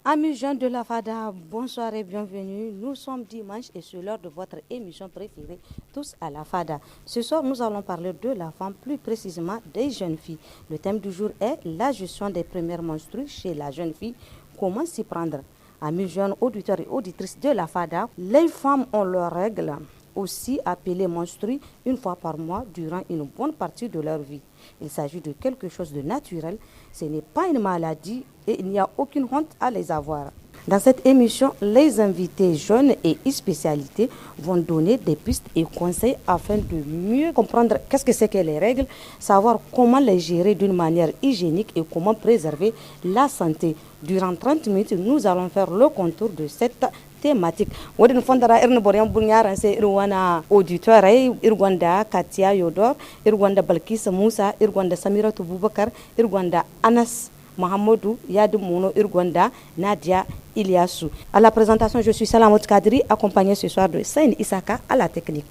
Amis jeunes de la FADA, bonsoir et bienvenue. Nous sommes dimanche et c'est l'heure de votre émission préférée, Tous à la FADA. Ce soir, nous allons parler de la femme, plus précisément des jeunes filles. Le thème du jour est la gestion des premières menstrues chez la jeune fille. Comment s'y prendre? Amis jeunes auditeurs et auditrices de la FADA, les femmes ont leurs règles, aussi appelées menstrues, une fois par mois durant une bonne partie de leur vie. Il s'agit de quelque chose de naturel, ce n'est pas une maladie et il n'y a aucune honte à les avoir. Dans cette émission, les invités jeunes et spécialités vont donner des pistes et conseils afin de mieux comprendre qu'est-ce que c'est que les règles, savoir comment les gérer d'une manière hygiénique et comment préserver la santé. Durant 30 minutes, nous allons faire le contour de cette thématique. Wadin fondara irin boryan bunyaran sai irwana auditoire irwanda Katia Yodor, irwanda Balkisa Musa, irwanda Samira Bubakar, irwanda Anas Mahamadou Yad Mouno, irwanda Nadia Iliassou. À la présentation, je suis Salamot Kadri, accompagnée ce soir de Sain Isaka à la technique.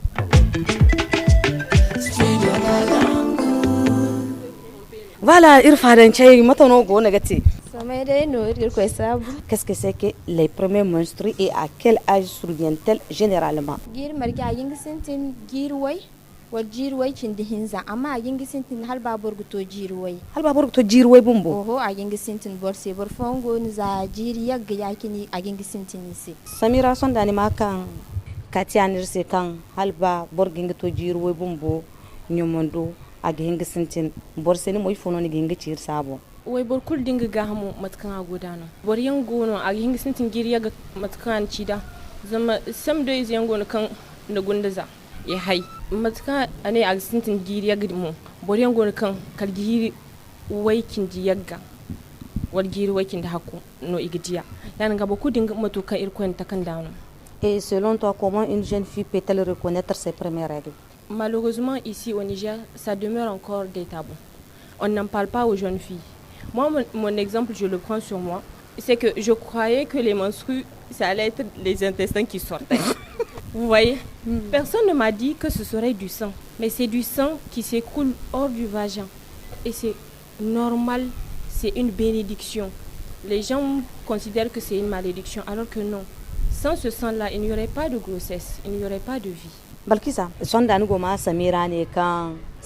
Voilà, Irfadan Chay, Matono Go Negati. Qu'est-ce que c'est que les premiers menstrues et à quel âge surviennent-elles généralement? Jirway cin dihinza amma a gingi sintin hal babur guto jirway bumbo oho a gingi sintin borse bor fongo ni za jiri yagga yakini a gingi sintin nisi Samira son dani makan katianir se kan halba bor gingi to jirway bumbo nyomondo a gingi sintin borse ni moy fono ni gingi cir sabo way bor kul dinga gahamu matkan a godano bor yangono a gingi sintin jiri yagga matkan cida zama sam do iz yangono kan na gundaza ya hai matka ane a sintin giri ya gidimo boriyan gon kan kalgiri waikin ji yagga wal giri waikin da hako no igidiya yana ga boku dinga mato kan irkon ta kan dano. Et selon toi, comment une jeune fille peut-elle reconnaître ses premières règles? Malheureusement ici au Niger ça demeure encore des tabous, on n'en parle pas aux jeunes filles. Moi mon exemple je le prends sur moi, c'est que je croyais que les menstrues ça allait être les intestins qui sortaient. Vous voyez, personne ne m'a dit que ce serait du sang. Mais c'est du sang qui s'écoule hors du vagin. Et c'est normal, c'est une bénédiction. Les gens considèrent que c'est une malédiction, alors que non. Sans ce sang-là, il n'y aurait pas de grossesse, il n'y aurait pas de vie. Balkisa,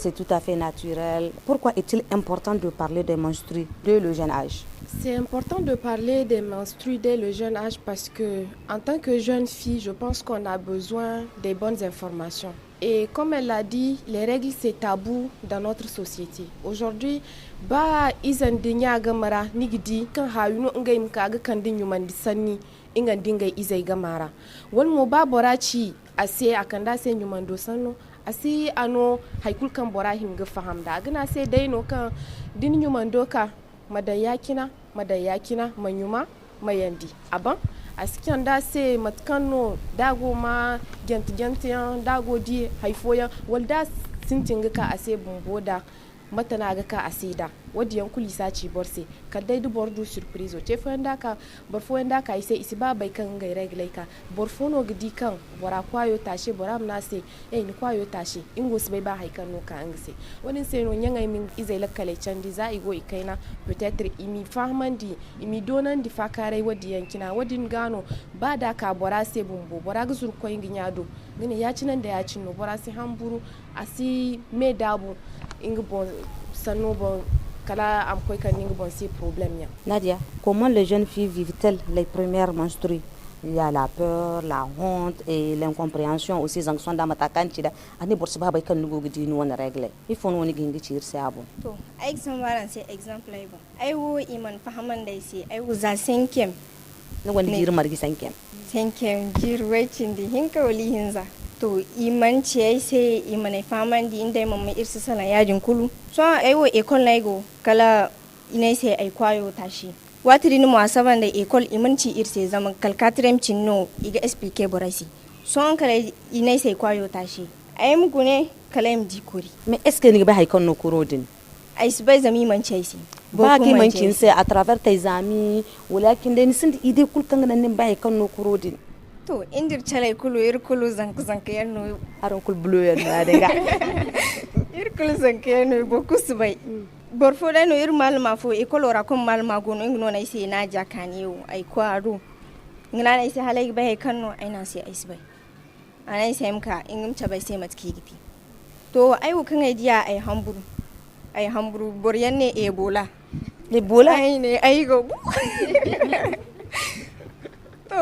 c'est tout à fait naturel. Pourquoi est-il important de parler des menstrues dès le jeune âge? C'est important de parler des menstrues dès le jeune âge parce que, en tant que jeune fille, je pense qu'on a besoin des bonnes informations. Et comme elle l'a dit, les règles c'est tabou dans notre société. Aujourd'hui, ba izan dinya gamara nigdi kan hayuno ngai mkaga kan dinyu mandisani inga dinga izai gamara. Wal mo ba borachi ase akanda se nyumando sanno asi ano haikul kan bora himga fahamda gana se dai no kan din nyumando ka madayakina manyuma mayandi aban askan da se matkano dago ma gent dago di haifoya walda sintinga ka ase bumboda matana ga ka asida wadi yankuli saci borse kadai du bordu surprise o tefo nda ka borfo nda ka ise isiba bai kan ga regle ka borfo no gidi kan bora kwayo tashe bora mna se ni kwayo tashe ingos bai ba haikan no ka angse wani se no nyanga min izai lakkale candi za igo ikaina peut-être imi fahmandi imi donan di fakare wadi yankina wadi ngano ba da ka bora se bumbo bora ga zur koyin ginyado ngene ya cinan da ya cinno bora se hamburu asi me dabu inga bon sano bon kala am koy kan inga bon c'est problème ya. Nadia, comment les jeunes filles vivent-elles les premières menstrues? Il y a la peur, la honte et l'incompréhension aussi zanction da matakan cida ani borsi ba bai kan nugo gidi ni wona règle il faut no ni gingi ci irse abo to ai san waran sai exemple ai bon ai wo iman fahaman dai sai ai wo za senkem ni wani jir margi senkem jir wacin di hinka wali hinza to iman ce sai iman faman di inda mamma irsa sana yajin kulu so ai wo ekol laigo kala inai sai ai kwayo tashi watiri ni muasaban da ekol imanci irse zaman kalkatrem cinno iga explique borasi son kala inai sai kwayo tashi ai mugu ne kala im dikori mais est ce que ni ba hay kon no kurodin ai sibai zami manci sai ba ki mancin sai à travers tes amis walakin dai ni sind ide kul kan nan ba hay kon no kurodin to indir chalai kulu ir kulu zank yanno aron kul bleu yanno adega ir kulu zank yanno boku subai borfo da no ir malma fo e kolora kom malma gono ngno na ise na jakani o ai kwaro ngna na ise halai bai kanno ai na sai ise bai ana ise mka ingum ta bai sai matki giti to ai wo kan ai dia ai hamburu boryan ne ebola ai ne ai go to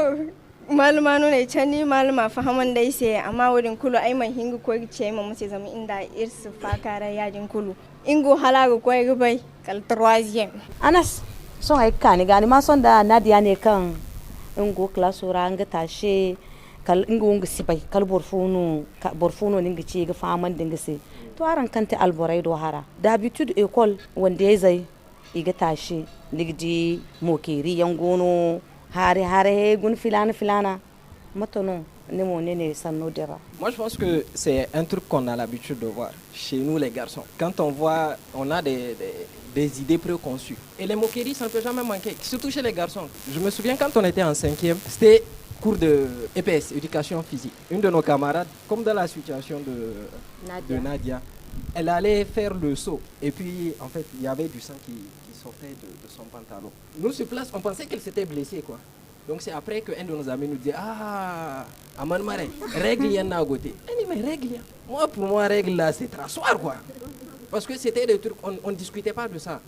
malma no ne chani malma fahaman dai sai amma wurin kulu ai mai hingu ko gice mu sai zama inda irsu fakara yajin kulu ingo halago ko ai bai kal troisième Anas son ai kani gani ma son da Nadia ne kan ingo klasora anga tashe kal ingo ngi sibai kal borfuno ningi ci ga faman dingi se to aran kante alborai do hara d'habitude école wanda ya zai iga tashi ligdi mokeri yangono hare gun filana matono ne sanno dira. Moi je pense que c'est un truc qu'on a l'habitude de voir chez nous les garçons. Quand on a des idées préconçues. Et les moqueries, ça ne peut jamais manquer, surtout chez les garçons. Je me souviens quand on était en 5e, c'était cours de EPS, éducation physique. Une de nos camarades, comme dans la situation de Nadia, elle allait faire le saut. Et puis, en fait, il y avait du sang qui sortait de son pantalon. Nous, sur place, on pensait qu'elle s'était blessée, quoi. Donc, c'est après qu'un de nos amis nous dit « Ah, Aman Mare, règle, il y en a à côté. » Elle dit « Mais règle, pour moi, règle, là, c'est trassoir, quoi. » Parce que c'était des trucs, on ne discutait pas de ça.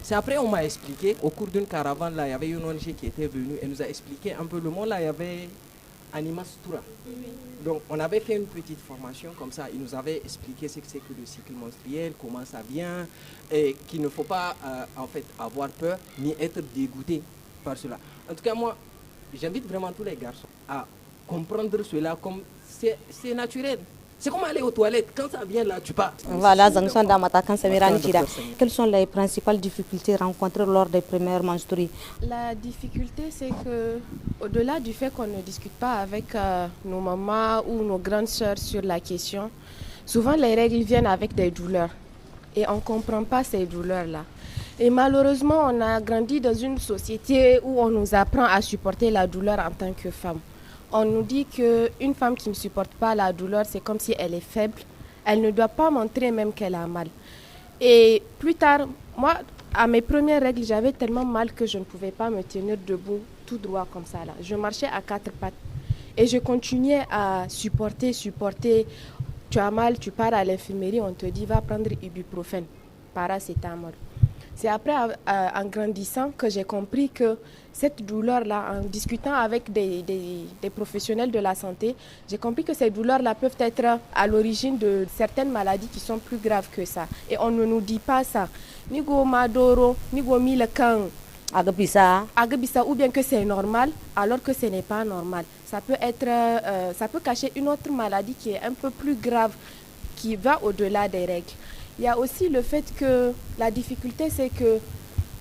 C'est après on m'a expliqué, au cours d'une caravane, là, il y avait une ONG qui était venue et nous a expliqué un peu le monde. Là, il y avait Animas Toura. Donc, on avait fait une petite formation comme ça. Il nous avait expliqué ce que c'est que le cycle menstruel, comment ça vient, et qu'il ne faut pas, en fait, avoir peur ni être dégoûté par cela. En tout cas, moi, j'invite vraiment tous les garçons à comprendre cela comme c'est naturel. C'est comme aller aux toilettes, quand ça vient là, tu pars. Voilà, quelles sont les principales difficultés rencontrées lors des premières menstrues? La difficulté, c'est que, au-delà du fait qu'on ne discute pas avec nos mamans ou nos grandes sœurs sur la question, souvent les règles viennent avec des douleurs et on ne comprend pas ces douleurs-là. Et malheureusement, on a grandi dans une société où on nous apprend à supporter la douleur en tant que femme. On nous dit qu'une femme qui ne supporte pas la douleur, c'est comme si elle est faible. Elle ne doit pas montrer même qu'elle a mal. Et plus tard, moi, à mes premières règles, j'avais tellement mal que je ne pouvais pas me tenir debout tout droit comme ça, là. Je marchais à 4 pattes. Et je continuais à supporter. Tu as mal, tu pars à l'infirmerie, on te dit va prendre ibuprofène, paracétamol. C'est après, en grandissant, que j'ai compris que cette douleur-là, en discutant avec des professionnels de la santé, j'ai compris que ces douleurs-là peuvent être à l'origine de certaines maladies qui sont plus graves que ça. Et on ne nous dit pas ça. Nigo madoro, nigo milekan, agabisa, ou bien que c'est normal, alors que ce n'est pas normal. Ça peut cacher une autre maladie qui est un peu plus grave, qui va au-delà des règles. Il y a aussi le fait que la difficulté, c'est que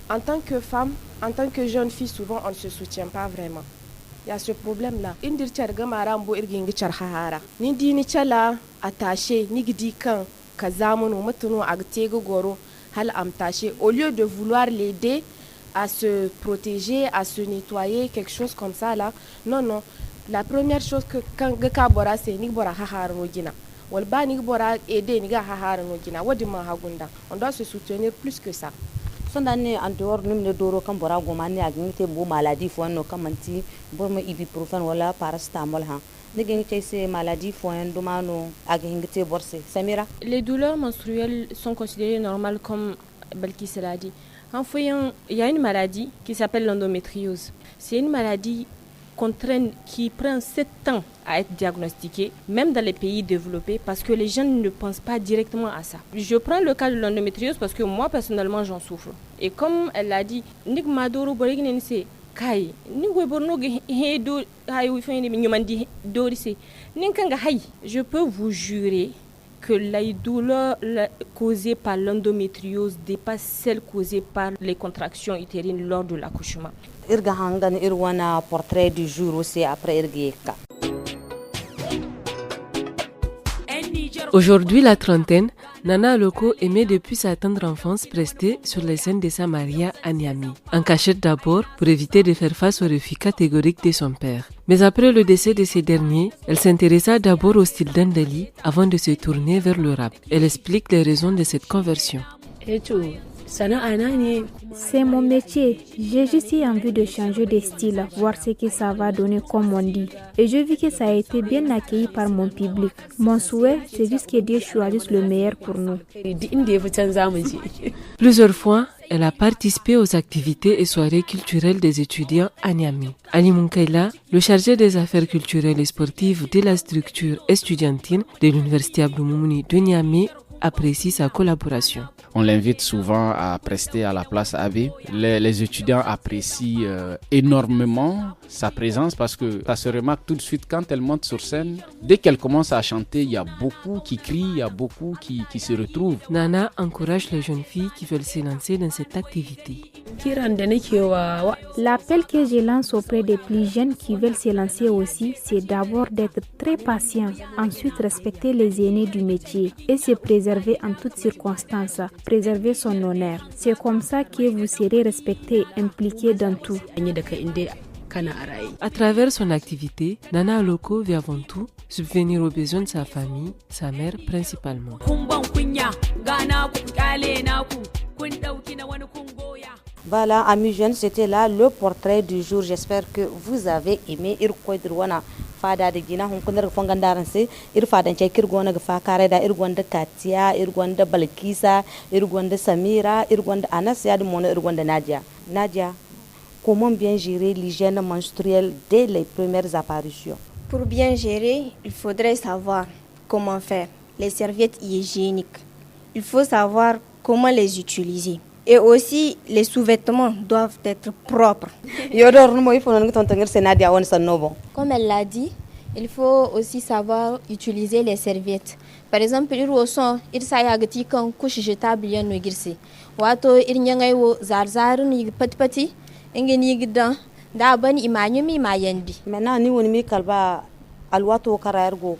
en tant que femme, en tant que jeune fille, souvent on ne se soutient pas vraiment. Il y a ce problème-là. Au lieu de vouloir l'aider à se protéger, à se nettoyer, quelque chose comme ça là, non. La première chose que quand c'est on doit se soutenir plus que ça. En dehors de doro kan bora gomani aginte bo maladie fo no kamanti bormo ibuprofen wala paracétamol ha nigente ces maladies fo ndomano aginte borse Samira. Les douleurs menstruelles sont considérées normales comme Balkis l'a dit. Il y a une maladie qui s'appelle l'endométriose. C'est une maladie qui prend 7 ans à être diagnostiquée, même dans les pays développés, parce que les gens ne pensent pas directement à ça. Je prends le cas de l'endométriose parce que moi, personnellement, j'en souffre. Et comme elle l'a dit, je peux vous jurer que les douleurs causées par l'endométriose dépassent celles causées par les contractions utérines lors de l'accouchement. Portrait du jour aussi après Irgieka. Aujourd'hui, la trentaine, Nana Aloko aimait depuis sa tendre enfance prester sur les scènes de sa Maria à Niamey. En cachette d'abord, pour éviter de faire face au refus catégorique de son père. Mais après le décès de ce dernier, elle s'intéressa d'abord au style d'Andali avant de se tourner vers le rap. Elle explique les raisons de cette conversion. C'est mon métier. J'ai juste eu envie de changer de style, voir ce que ça va donner comme on dit. Et je vis que ça a été bien accueilli par mon public. Mon souhait, c'est juste que Dieu choisisse le meilleur pour nous. Plusieurs fois, elle a participé aux activités et soirées culturelles des étudiants à Niamey. Ali Munkaila, le chargé des affaires culturelles et sportives de la structure estudiantine de l'Université Abdou Moumouni de Niamey, apprécie sa collaboration. On l'invite souvent à prester à la place AB. Les étudiants apprécient énormément sa présence parce que ça se remarque tout de suite quand elle monte sur scène. Dès qu'elle commence à chanter, il y a beaucoup qui crient, il y a beaucoup qui se retrouvent. Nana encourage les jeunes filles qui veulent se lancer dans cette activité. L'appel que je lance auprès des plus jeunes qui veulent se lancer aussi, c'est d'abord d'être très patient, ensuite respecter les aînés du métier et se préserver en toutes circonstances, préserver son honneur. C'est comme ça que vous serez respecté et impliqué dans tout. À travers son activité, Nana Aloko veut avant tout subvenir aux besoins de sa famille, sa mère principalement. Voilà, amis jeunes, c'était là le portrait du jour. J'espère que vous avez aimé. Fada de gina hon kunar fongandaran se fadan ce kirgona ga fakare da irgonda Katia, irgonda Balkisa, irgonda Samira, irgonda Anas ya mono irgonda Nadia. Nadia, comment bien gérer l'hygiène menstruelle dès les premières apparitions? Pour bien gérer, il faudrait savoir comment faire les serviettes hygiéniques. Il faut savoir comment les utiliser. Et aussi, les sous-vêtements doivent être propres. Comme elle l'a dit, il faut aussi savoir utiliser les serviettes. Par exemple, il s'agit de couche jetable. Wato irnyangai wo zarzar ni pati ingeni gidan da ban imanyumi mayandi. Maintenant ni woni mi kalba alwato karayargo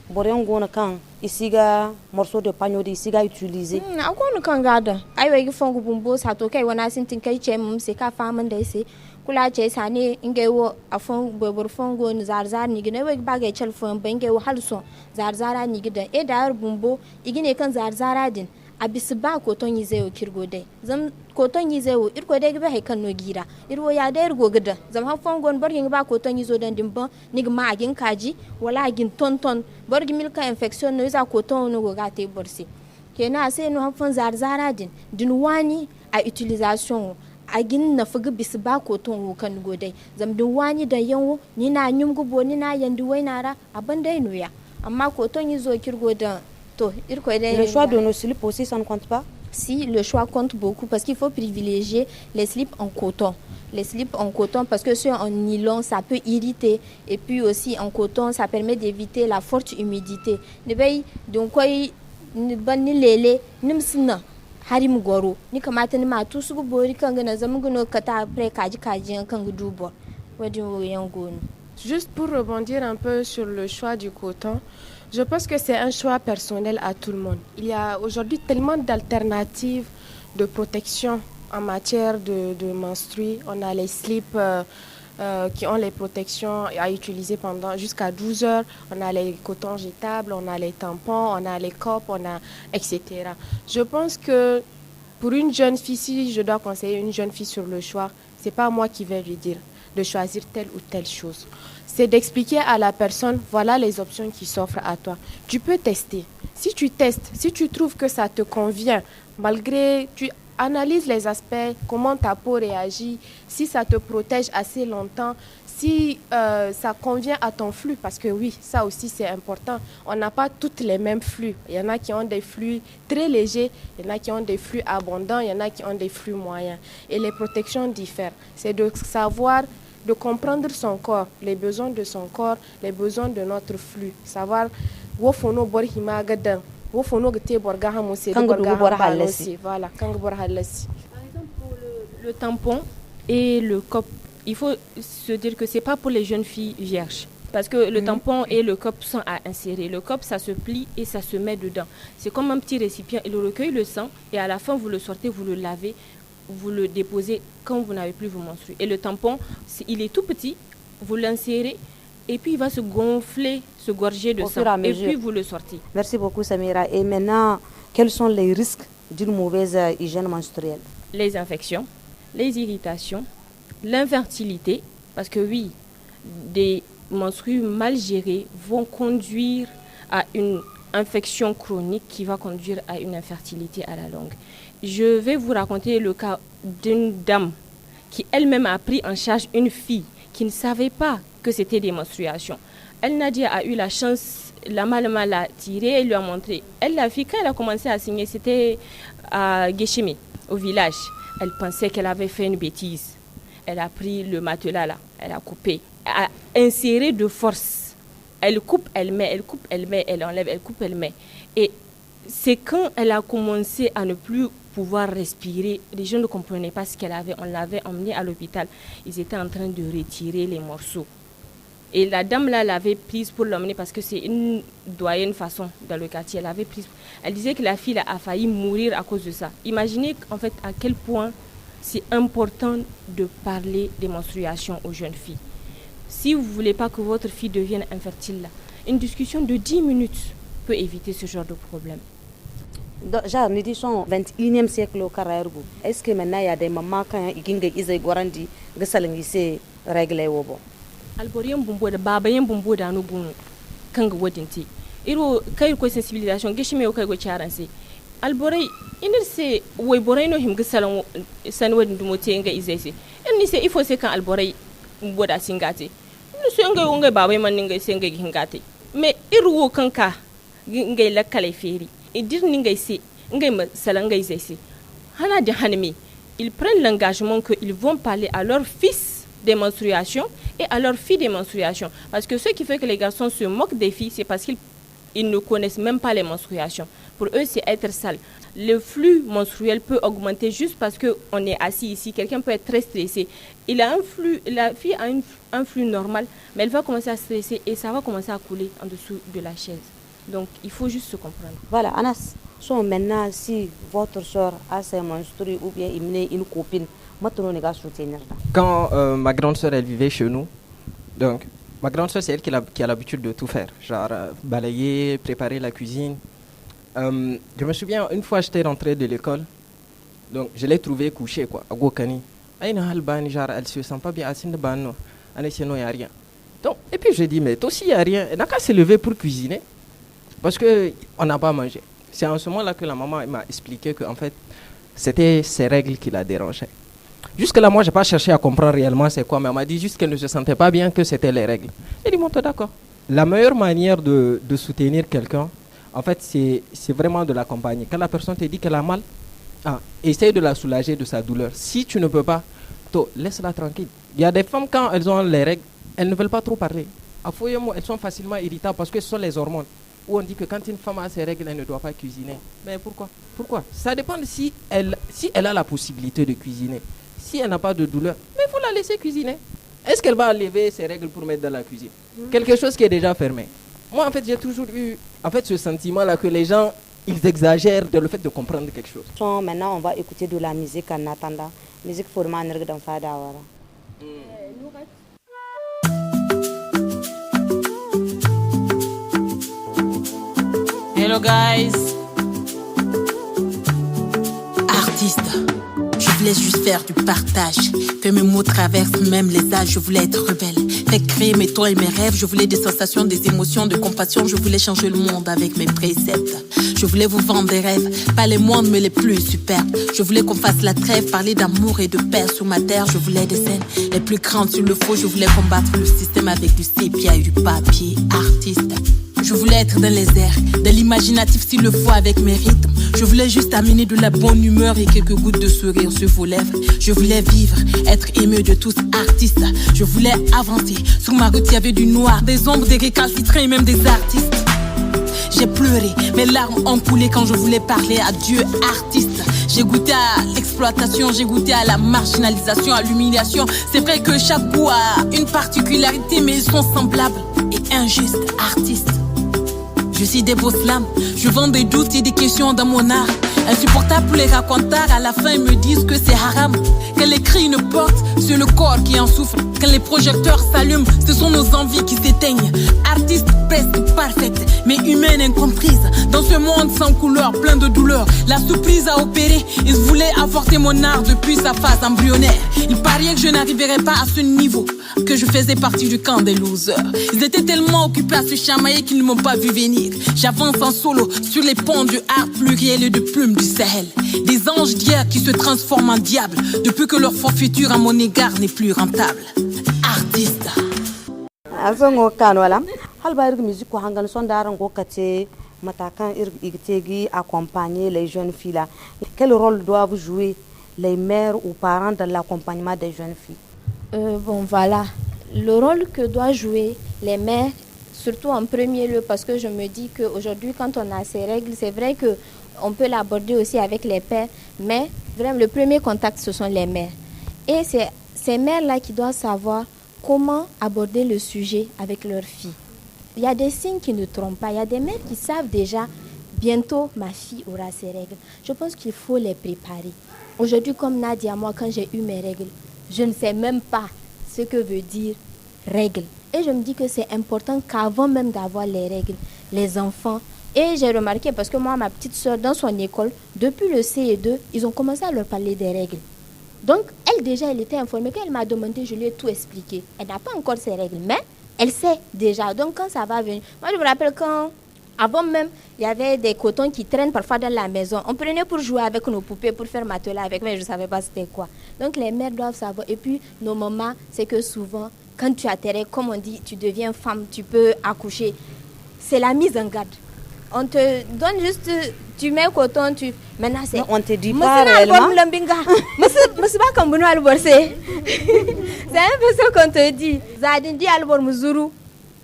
boren gona kan isiga morceau de pagno de isiga utiliser akonu kan gada ai wai fongu bumbo sato kai wana sintin kai ce mum se ka faman da sai kula ce sane inge wo afon bobor fongo ni zarzar ni gine wai baga chel fon bange wo halso zarzara ni gidan e da bumbo igine kan zarzara din abisi ba koton yi zai kirgo dai zam koton yi zai irko dai ga kan no gira irwo ya dai irgo gida zam ha fongon bargin ba koton yi zo dan dimba nig ma agin kaji wala agin tonton bargi milka infection no za koton no ga te borsi kenan sai no hafan zarzara din wani a utilisation agin na fuga bisi ba koton kan go dai zam din wani da yanwo ni na nyum gubo ni na yandi wainara aban dai no ya amma koton yi zo kirgo da. Le choix de nos slips aussi, ça ne compte pas? Si, le choix compte beaucoup parce qu'il faut privilégier les slips en coton. Les slips en coton parce que ceux en nylon, ça peut irriter. Et puis aussi en coton, ça permet d'éviter la forte humidité. Donc, ni lele, ni sina harim goro. Ni kamata ni ma tusu bori kanga na zamugono kata après kaji kanga dubo. Juste pour rebondir un peu sur le choix du coton, je pense que c'est un choix personnel à tout le monde. Il y a aujourd'hui tellement d'alternatives de protection en matière de menstrues. On a les slips qui ont les protections à utiliser pendant jusqu'à 12 heures. On a les cotons jetables, on a les tampons, on a les copes, etc. Je pense que pour une jeune fille, si je dois conseiller une jeune fille sur le choix, c'est pas moi qui vais lui dire de choisir telle ou telle chose. C'est d'expliquer à la personne, voilà les options qui s'offrent à toi. Tu peux tester. Si tu testes, si tu trouves que ça te convient, malgré, tu analyses les aspects, comment ta peau réagit, si ça te protège assez longtemps, si ça convient à ton flux, parce que oui, ça aussi c'est important. On n'a pas toutes les mêmes flux. Il y en a qui ont des flux très légers, il y en a qui ont des flux abondants, il y en a qui ont des flux moyens. Et les protections diffèrent. C'est de savoir, de comprendre son corps, les besoins de son corps, les besoins de notre flux. Savoir où fono bor hima gadan, où fono gete bor gaha mose, voilà, kang bor halasi. Par exemple pour le tampon et le cop, il faut se dire que c'est pas pour les jeunes filles vierges. Parce que le tampon et le cop sont à insérer. Le cop, ça se plie et ça se met dedans. C'est comme un petit récipient. Il recueille le sang et à la fin, vous le sortez, vous le lavez, vous le déposez quand vous n'avez plus vos menstrues. Et le tampon, il est tout petit, vous l'insérez et puis il va se gonfler, se gorger de sang. Et puis vous le sortez. Merci beaucoup Samira. Et maintenant, quels sont les risques d'une mauvaise hygiène menstruelle? Les infections, les irritations, l'infertilité, parce que oui, des menstrues mal gérées vont conduire à une infection chronique qui va conduire à une infertilité à la longue. Je vais vous raconter le cas d'une dame qui elle-même a pris en charge une fille qui ne savait pas que c'était des menstruations. Elle, Nadia, a eu la chance, la maman l'a tirée, elle lui a montré. Elle, la fille, quand elle a commencé à saigner, c'était à Guéchimé, au village. Elle pensait qu'elle avait fait une bêtise. Elle a pris le matelas là, elle a coupé, elle a inséré de force. Elle coupe, elle met, elle coupe, elle met, elle enlève, elle coupe, elle met. Et c'est quand elle a commencé à ne plus pouvoir respirer, les gens ne comprenaient pas ce qu'elle avait. On l'avait emmenée à l'hôpital. Ils étaient en train de retirer les morceaux. Et la dame là l'avait prise pour l'emmener parce que c'est une doyenne façon dans le quartier. Elle disait que la fille a failli mourir à cause de ça. Imaginez en fait à quel point c'est important de parler des menstruations aux jeunes filles. Si vous ne voulez pas que votre fille devienne infertile, là, une discussion de 10 minutes peut éviter ce genre de problème. Genre, nous disons 21e siècle au Carayargo. Est-ce que maintenant il y a des mamans quand ils ont grandi, que ça s'est réglé au bon? Alborien bumbo da babayen bumbo da no bunu kanga wadinti iro kai ko sensibilisation gishi me kai go charanse alborai inir se way borai no himga salon san wadin dumo te nga izese en se ifo se kan alborai bumbo da singate no so nga wonga babay man nga se nga hingate me iru kanka nga la kale feri idir ni nga se nga salan nga izese hana de hanmi ils prennent l'engagement qu'ils vont parler à leurs fils des menstruations et à leurs filles des menstruations. Parce que ce qui fait que les garçons se moquent des filles, c'est parce qu'ils ne connaissent même pas les menstruations. Pour eux, c'est être sale. Le flux menstruel peut augmenter juste parce qu'on est assis ici. Quelqu'un peut être très stressé. La fille a un flux normal, mais elle va commencer à stresser et ça va commencer à couler en dessous de la chaise. Donc, il faut juste se comprendre. Voilà, Anas, maintenant, si votre soeur a ses menstrues ou bien une copine, quand ma grande soeur elle vivait chez nous, donc ma grande soeur c'est elle qui a l'habitude de tout faire, genre balayer, préparer la cuisine. Je me souviens une fois j'étais rentré de l'école, donc je l'ai trouvée couchée quoi, à Gokani. Genre elle se sent pas bien, il y a rien. Donc et puis je dis mais toi aussi il y a rien, elle n'a qu'à se lever pour cuisiner parce que on n'a pas mangé. C'est en ce moment là que la maman m'a expliqué que en fait c'était ses règles qui la dérangeaient. Jusque-là, moi, je n'ai pas cherché à comprendre réellement c'est quoi, mais elle m'a dit juste qu'elle ne se sentait pas bien, que c'était les règles. Elle dit, bon, d'accord. La meilleure manière de soutenir quelqu'un, en fait, c'est vraiment de l'accompagner. Quand la personne te dit qu'elle a mal, essaye de la soulager de sa douleur. Si tu ne peux pas, laisse-la tranquille. Il y a des femmes, quand elles ont les règles, elles ne veulent pas trop parler. Elles sont facilement irritables parce que ce sont les hormones. Où on dit que quand une femme a ses règles, elle ne doit pas cuisiner. Mais pourquoi? Ça dépend de si elle a la possibilité de cuisiner. Si elle n'a pas de douleur, mais il faut la laisser cuisiner. Est-ce qu'elle va enlever ses règles pour mettre dans la cuisine? Quelque chose qui est déjà fermé. Moi, en fait, j'ai toujours eu ce sentiment-là que les gens, ils exagèrent dans le fait de comprendre quelque chose. Maintenant, on va écouter de la musique en attendant. Musique pour Manrg dans Fadawara. Hello guys. Artiste. Je voulais juste faire du partage, que mes mots traversent même les âges. Je voulais être rebelle, faire créer mes toits et mes rêves. Je voulais des sensations, des émotions, de compassion. Je voulais changer le monde avec mes préceptes. Je voulais vous vendre des rêves, pas les moindres mais les plus superbes. Je voulais qu'on fasse la trêve, parler d'amour et de paix sur ma terre. Je voulais des scènes les plus grandes sur le faux. Je voulais combattre le système avec du sépia et du papier. Artiste. Je voulais être dans les airs, de l'imaginatif s'il le faut avec mes rythmes. Je voulais juste amener de la bonne humeur et quelques gouttes de sourire sur vos lèvres. Je voulais vivre, être aimé de tous, artistes. Je voulais avancer, sur ma route il y avait du noir, des ombres, des récalcitrants et même des artistes. J'ai pleuré, mes larmes ont coulé quand je voulais parler à Dieu, artiste. J'ai goûté à l'exploitation, j'ai goûté à la marginalisation, à l'humiliation. C'est vrai que chaque goût a une particularité, mais ils sont semblables et injustes, artistes. Je suis des beaux slams, je vends des doutes et des questions dans mon art. Insupportable pour les racontars, à la fin ils me disent que c'est haram. Quand les cris ne portent, c'est le corps qui en souffre. Quand les projecteurs s'allument, ce sont nos envies qui s'éteignent. Artiste presque parfaite, mais humaine incomprise. Dans ce monde sans couleur, plein de douleurs, la surprise a opéré. Ils voulaient avorter mon art depuis sa phase embryonnaire. Ils pariaient que je n'arriverais pas à ce niveau, que je faisais partie du camp des losers. Ils étaient tellement occupés à se chamailler qu'ils ne m'ont pas vu venir. J'avance en solo sur les ponts du art pluriel et de plumes du Sahel. Des anges d'hier qui se transforment en diables depuis que leur forfaiture à mon égard n'est plus rentable. Artiste. Azongo kanwala halba irg musique ko hangan sondar ngo kate matakan irgitegi accompagner les jeunes filles là. Quel rôle doivent jouer les mères ou parents dans l'accompagnement des jeunes filles? Bon voilà, le rôle que doivent jouer les mères, surtout en premier lieu, parce que je me dis qu'aujourd'hui quand on a ces règles, c'est vrai que on peut l'aborder aussi avec les pères, mais vraiment le premier contact ce sont les mères. Et c'est ces mères-là qui doivent savoir comment aborder le sujet avec leurs filles. Il y a des signes qui ne trompent pas. Il y a des mères qui savent déjà, bientôt ma fille aura ses règles. Je pense qu'il faut les préparer. Aujourd'hui, comme Nadia, moi, quand j'ai eu mes règles, je ne sais même pas ce que veut dire règles. Et je me dis que c'est important qu'avant même d'avoir les règles, les enfants... Et j'ai remarqué, parce que moi, ma petite soeur, dans son école, depuis le CE2, ils ont commencé à leur parler des règles. Donc, elle déjà, elle était informée. Quand elle m'a demandé, je lui ai tout expliqué. Elle n'a pas encore ses règles, mais elle sait déjà. Donc, quand ça va venir... Moi, je me rappelle quand, avant même, il y avait des cotons qui traînent parfois dans la maison. On prenait pour jouer avec nos poupées, pour faire matelas avec, mais je ne savais pas c'était quoi. Donc, les mères doivent savoir. Et puis, nos mamans, c'est que souvent, quand tu as tes règles, comme on dit, tu deviens femme, tu peux accoucher. C'est la mise en garde. On te donne juste, tu mets coton, tu... Maintenant, c'est... On te dit pas réellement. C'est un peu ce qu'on te dit. Zadindi albor muzuru.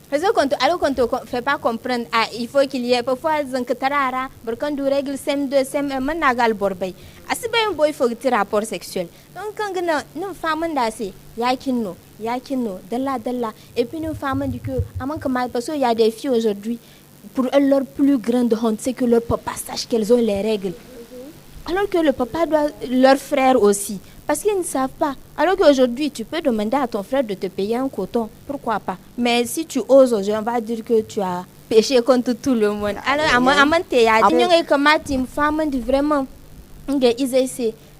Alors qu'on ne te fait pas comprendre, il faut qu'il y ait parfois zankatarara, quand tu règles SEM2, SEM1, managal borbay. Asibe un boy faut que rapport sexuel. Donc quand nous femmes d'assez, yakino, dalla. Et puis nous femmes du que, avant que mal, parce qu'il y a des filles aujourd'hui. Pour elles, leur plus grande honte, c'est que leur papa sache qu'elles ont les règles. Alors que le papa doit, leur frère aussi, parce qu'ils ne savent pas. Alors qu'aujourd'hui, tu peux demander à ton frère de te payer un coton, pourquoi pas. Mais si tu oses, on va dire que tu as péché contre tout le monde. Alors, vraiment,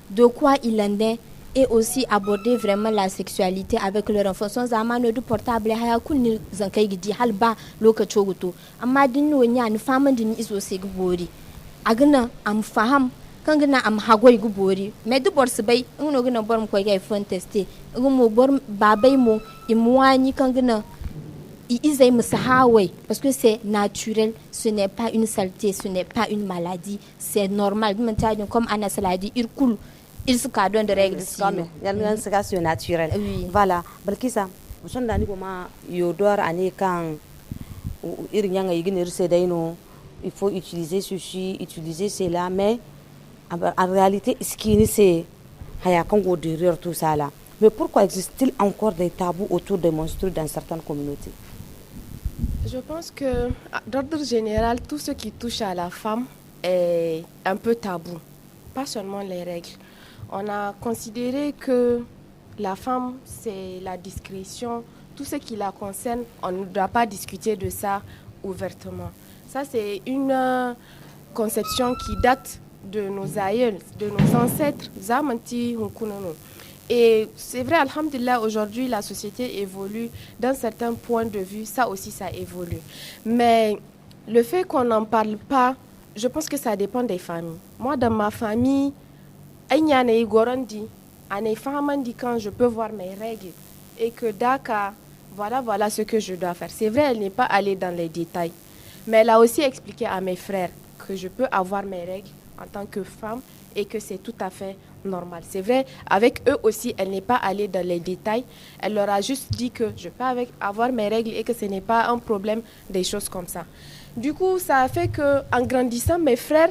de quoi il en est. Et aussi aborder vraiment la sexualité avec leur enfant. Sans amano du portable, haya kunni zankai gidi halba lokaci guto. Amma dinno nya ni faman din iso se gbori. Agna am faham kan gna am hagoi gbori. Me du bor sbai ngono gna bor ko ga fon tester. Ngomo bor babay mo imwani kan gna izay musahawai parce que c'est naturel, ce n'est pas une saleté, ce n'est pas une maladie, c'est normal. Comme Anna Saladi irkul. Il se cadre de règles. C'est naturel. Oui. Voilà. Balkisa, vous avez dit que Yodor ane quand il faut utiliser ceci, utiliser cela, mais en réalité, ce qui c'est Hayakongo derrière tout ça là. Mais pourquoi existe-t-il encore des tabous autour des menstrues dans certaines communautés? Je pense que, d'ordre général, tout ce qui touche à la femme est un peu tabou. Pas seulement les règles. On a considéré que la femme, c'est la discrétion. Tout ce qui la concerne, on ne doit pas discuter de ça ouvertement. Ça, c'est une conception qui date de nos aïeuls, de nos ancêtres. Et c'est vrai, alhamdulillah, aujourd'hui, la société évolue. D'un certain point de vue, ça aussi, ça évolue. Mais le fait qu'on n'en parle pas, je pense que ça dépend des familles. Moi, dans ma famille, quand je peux voir mes règles et que Daka, voilà ce que je dois faire. C'est vrai, elle n'est pas allée dans les détails, mais elle a aussi expliqué à mes frères que je peux avoir mes règles en tant que femme et que c'est tout à fait normal. C'est vrai, avec eux aussi, elle n'est pas allée dans les détails. Elle leur a juste dit que je peux avoir mes règles et que ce n'est pas un problème, des choses comme ça. Du coup, ça a fait qu'en grandissant, mes frères,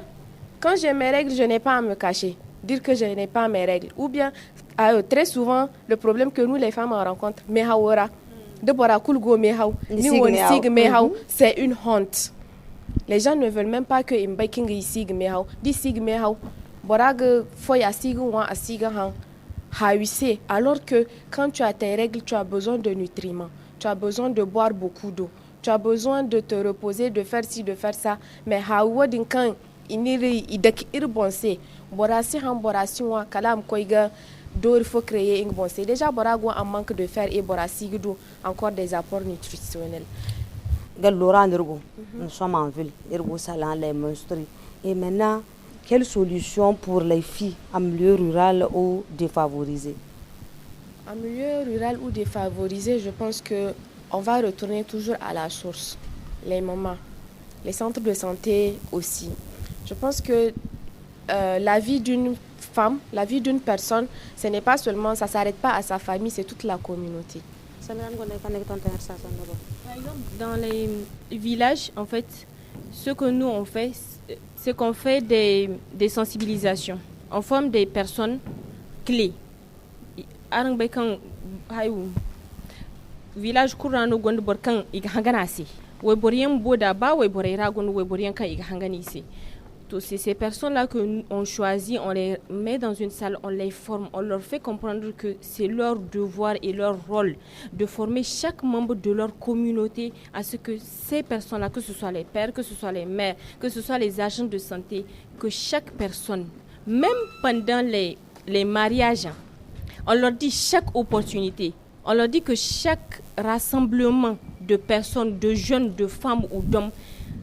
quand j'ai mes règles, je n'ai pas à me cacher. Dire que je n'ai pas mes règles. Ou bien, très souvent, le problème que nous, les femmes, on rencontre, c'est une honte. Les gens ne veulent même pas que alors que quand tu as tes règles, tu as besoin de nutriments, tu as besoin de boire beaucoup d'eau, tu as besoin de te reposer, de faire ci, de faire ça. Mais hawa din kan iniri idak irbonse, borasi han borasi wa kalam koiga il faut créer une bonne. C'est déjà un manque de fer et borasi encore des apports nutritionnels. Nous sommes en ville, les menstrues. Et maintenant, quelle solution pour les filles en milieu rural ou défavorisé? En milieu rural ou défavorisé, je pense que on va retourner toujours à la source. Les mamans, les centres de santé aussi. Je pense que la vie d'une femme, la vie d'une personne, ce n'est pas seulement, ça ne s'arrête pas à sa famille, c'est toute la communauté. Par exemple, dans les villages, en fait, ce que nous on fait, c'est qu'on fait des sensibilisations. On forme des personnes clés. Village kurano gonde borkan iga hanganasi. We borien boda ba we borira gonde we borien kan iga hanganisi. C'est ces personnes-là qu'on choisit, on les met dans une salle, on les forme, on leur fait comprendre que c'est leur devoir et leur rôle de former chaque membre de leur communauté à ce que ces personnes-là, que ce soit les pères, que ce soit les mères, que ce soit les agents de santé, que chaque personne, même pendant les mariages, on leur dit chaque opportunité, on leur dit que chaque rassemblement de personnes, de jeunes, de femmes ou d'hommes,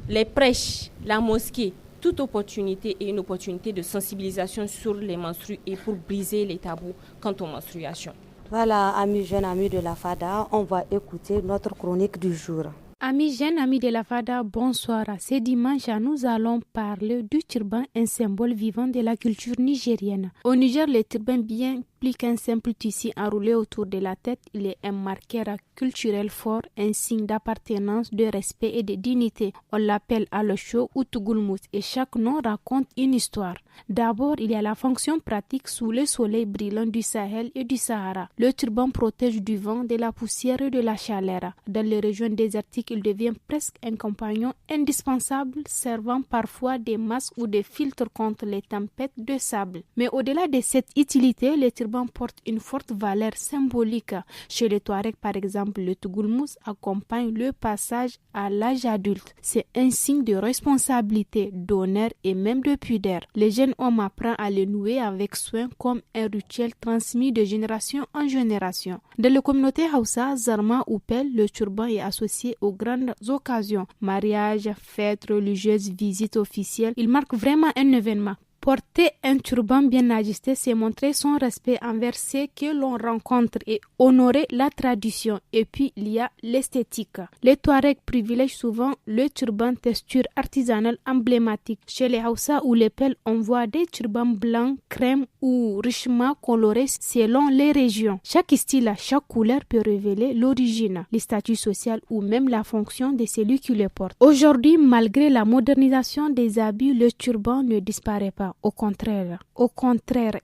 les prêches, la mosquée, toute opportunité est une opportunité de sensibilisation sur les menstrues et pour briser les tabous quant aux menstruations. Voilà, amis jeunes, amis de la FADA, on va écouter notre chronique du jour. Amis jeunes, amis de la FADA, bonsoir. Ce dimanche, nous allons parler du turban, un symbole vivant de la culture nigérienne. Au Niger, le turban, bien plus qu'un simple tissu enroulé autour de la tête, il est un marqueur culturel fort, un signe d'appartenance, de respect et de dignité. On l'appelle Alosho ou Tugulmus et chaque nom raconte une histoire. D'abord, il y a la fonction pratique sous le soleil brillant du Sahel et du Sahara. Le turban protège du vent, de la poussière et de la chaleur. Dans les régions désertiques, il devient presque un compagnon indispensable, servant parfois des masques ou des filtres contre les tempêtes de sable. Mais au-delà de cette utilité, le turban porte une forte valeur symbolique. Chez les Touaregs, par exemple, le Tugulmus accompagne le passage à l'âge adulte. C'est un signe de responsabilité, d'honneur et même de pudeur. Les jeunes hommes apprennent à le nouer avec soin comme un rituel transmis de génération en génération. Dans la communauté Hausa, Zarma ou Pel, le turban est associé aux grandes occasions, mariages, fêtes religieuses, visites officielles. Il marque vraiment un événement. Porter un turban bien ajusté, c'est montrer son respect envers ceux que l'on rencontre et honorer la tradition. Et puis, il y a l'esthétique. Les Touaregs privilègent souvent le turban texture artisanale emblématique. Chez les Hausa ou les Pels, on voit des turbans blancs, crème ou richement colorés selon les régions. Chaque style, chaque couleur peut révéler l'origine, le statut social ou même la fonction de celui qui le porte. Aujourd'hui, malgré la modernisation des habits, le turban ne disparaît pas. Au contraire,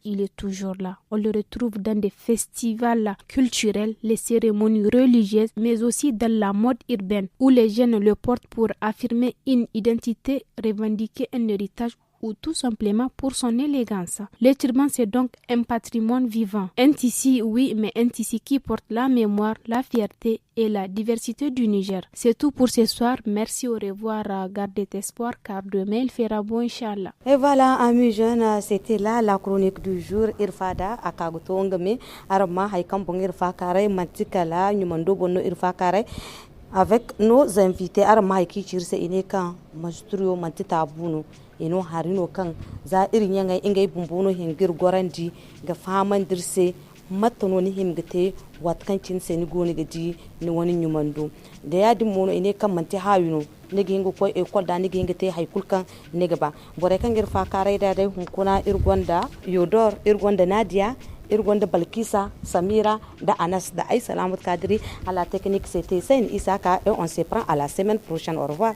il est toujours là. On le retrouve dans des festivals culturels, les cérémonies religieuses, mais aussi dans la mode urbaine, où les jeunes le portent pour affirmer une identité, revendiquer un héritage ou tout simplement pour son élégance. Le turban, c'est donc un patrimoine vivant. Un tissu, oui, mais un tissu qui porte la mémoire, la fierté et la diversité du Niger. C'est tout pour ce soir. Merci, au revoir. Gardez espoir car demain il fera bon, Inch'Allah. Et voilà, amis jeunes, c'était là la chronique du jour. Irfada, Akagotongame, Arma, Haikambong Irfakare, Matikala, Numando Bono Irfakare. Avec nos invités, Arma Haiki Chirse Ineka, Mastruo Matita Buno. Ino harino kan za irin yanga ingay bumbuno hingir gorandi ga faman dirse matano ni himgate watkancin seni goni gaji ni wani nyumando da yadi mono ine kan manti hayuno nigi hingo ko e ko da nigi hingate haykul kan nigi ba bore kan gir fa kare da dai hunkuna irgonda yodor irgonda nadia irgonda balkisa samira da anas da ay salamat kadri à la technique c'était Sen Isaka et on se prend à la semaine prochaine. Au revoir.